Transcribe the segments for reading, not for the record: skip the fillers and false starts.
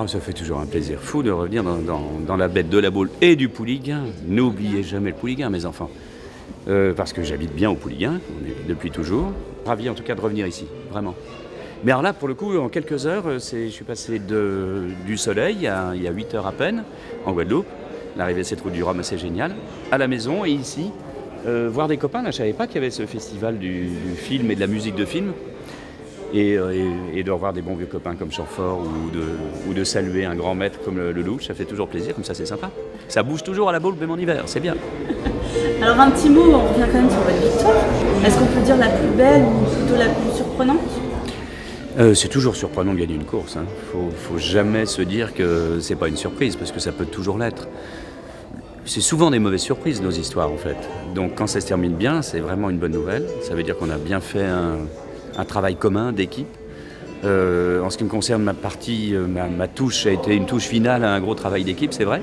Ah, ça fait toujours un plaisir fou de revenir dans la bête de la Baule et du Pouliguen. N'oubliez jamais le Pouliguen, mes enfants. Parce que j'habite bien au Pouliguen, depuis toujours. Ravi en tout cas de revenir ici, vraiment. Mais alors là, pour le coup, en quelques heures, je suis passé du soleil, il y a 8 heures à peine, en Guadeloupe. L'arrivée de cette route du Rhum assez géniale, à la maison et ici, voir des copains. Là, je ne savais pas qu'il y avait ce festival du film et de la musique de film. Et de revoir des bons vieux copains comme Chamfort ou de saluer un grand maître comme le Louche, ça fait toujours plaisir, comme ça c'est sympa. Ça bouge toujours à la Baule, même en hiver, c'est bien. Alors un petit mot, on revient quand même sur votre victoire. Est-ce qu'on peut dire la plus belle ou plutôt la plus surprenante ? C'est toujours surprenant de gagner une course. Faut jamais se dire que c'est pas une surprise, parce que ça peut toujours l'être. C'est souvent des mauvaises surprises, nos histoires, en fait. Donc quand ça se termine bien, c'est vraiment une bonne nouvelle. Ça veut dire qu'on a bien fait un travail commun d'équipe. En ce qui me concerne, ma touche a été une touche finale à un gros travail d'équipe, c'est vrai.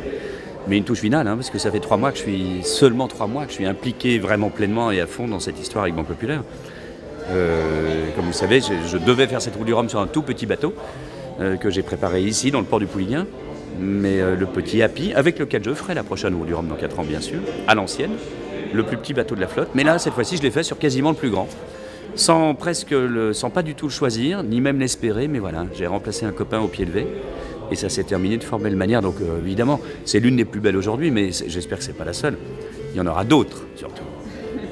Mais une touche finale, parce que ça fait seulement 3 mois que je suis impliqué vraiment pleinement et à fond dans cette histoire avec Banque Populaire. Comme vous savez, je devais faire cette route du Rhum sur un tout petit bateau que j'ai préparé ici, dans le port du Pouliguen. Mais le petit Happy, avec lequel je ferai la prochaine route du Rhum dans 4 ans, bien sûr, à l'ancienne, le plus petit bateau de la flotte. Mais là, cette fois-ci, je l'ai fait sur quasiment le plus grand. Sans pas du tout le choisir, ni même l'espérer, mais voilà, j'ai remplacé un copain au pied levé et ça s'est terminé de fort belle manière. Donc évidemment, c'est l'une des plus belles aujourd'hui, mais j'espère que c'est pas la seule. Il y en aura d'autres, surtout.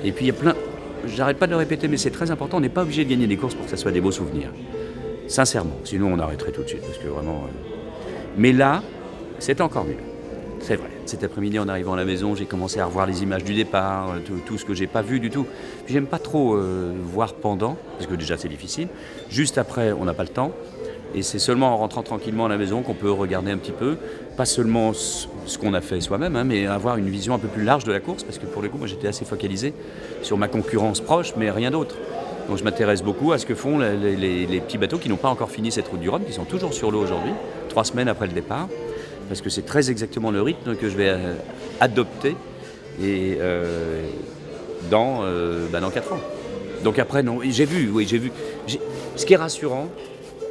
Et puis il y a plein, j'arrête pas de le répéter, mais c'est très important, on n'est pas obligé de gagner des courses pour que ça soit des beaux souvenirs. Sincèrement, sinon on arrêterait tout de suite, parce que vraiment... Mais là, c'est encore mieux. C'est vrai. Cet après-midi, en arrivant à la maison, j'ai commencé à revoir les images du départ, tout ce que j'ai pas vu du tout. Puis j'aime pas trop voir pendant, parce que déjà c'est difficile. Juste après, on n'a pas le temps. Et c'est seulement en rentrant tranquillement à la maison qu'on peut regarder un petit peu, pas seulement ce qu'on a fait soi-même, mais avoir une vision un peu plus large de la course, parce que pour le coup, moi j'étais assez focalisé sur ma concurrence proche, mais rien d'autre. Donc je m'intéresse beaucoup à ce que font les petits bateaux qui n'ont pas encore fini cette route du Rhum, qui sont toujours sur l'eau aujourd'hui, 3 semaines après le départ. Parce que c'est très exactement le rythme que je vais adopter et dans 4 ans. Donc après, non, j'ai vu. Ce qui est rassurant,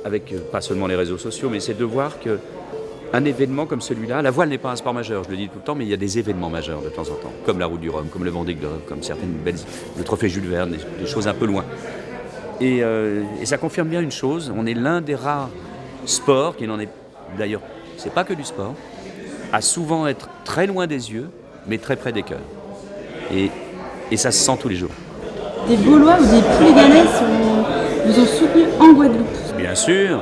avec pas seulement les réseaux sociaux, mais c'est de voir qu'un événement comme celui-là, la voile n'est pas un sport majeur, je le dis tout le temps, mais il y a des événements majeurs de temps en temps, comme la route du Rhum, comme le Vendée Globe, comme certaines belles, le trophée Jules Verne, des choses un peu loin. Et ça confirme bien une chose, on est l'un des rares sports qui n'en est d'ailleurs. C'est pas que du sport, à souvent être très loin des yeux, mais très près des cœurs. Et ça se sent tous les jours. Des Gaulois ou des Pouliganais vous ont soutenu en Guadeloupe ? Bien sûr,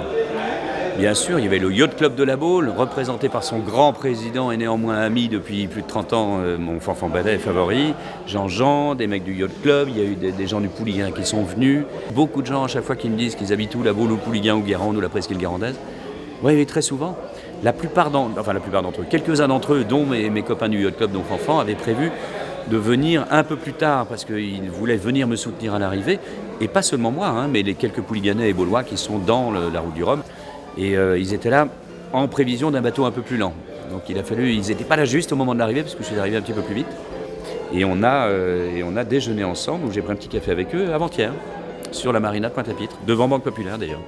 il y avait le Yacht Club de la Baule, représenté par son grand président et néanmoins ami depuis plus de 30 ans, mon fanfan ballet favori, Jean, des mecs du Yacht Club, il y a eu des gens du Pouliguen qui sont venus. Beaucoup de gens à chaque fois qui me disent qu'ils habitent où, la Baule ou Pouliguen ou Guérande ou la presqu'île guérandaise. Oui, très souvent. La plupart d'entre eux, quelques-uns d'entre eux, dont mes copains du Yacht Club, dont Fanfan, avaient prévu de venir un peu plus tard parce qu'ils voulaient venir me soutenir à l'arrivée. Et pas seulement moi, mais les quelques Pouliganais et Baulois qui sont dans la route du Rhum. Et ils étaient là en prévision d'un bateau un peu plus lent. Donc ils n'étaient pas là juste au moment de l'arrivée parce que je suis arrivé un petit peu plus vite. Et on a déjeuné ensemble, où j'ai pris un petit café avec eux avant-hier, sur la marina de Pointe-à-Pitre, devant Banque Populaire d'ailleurs.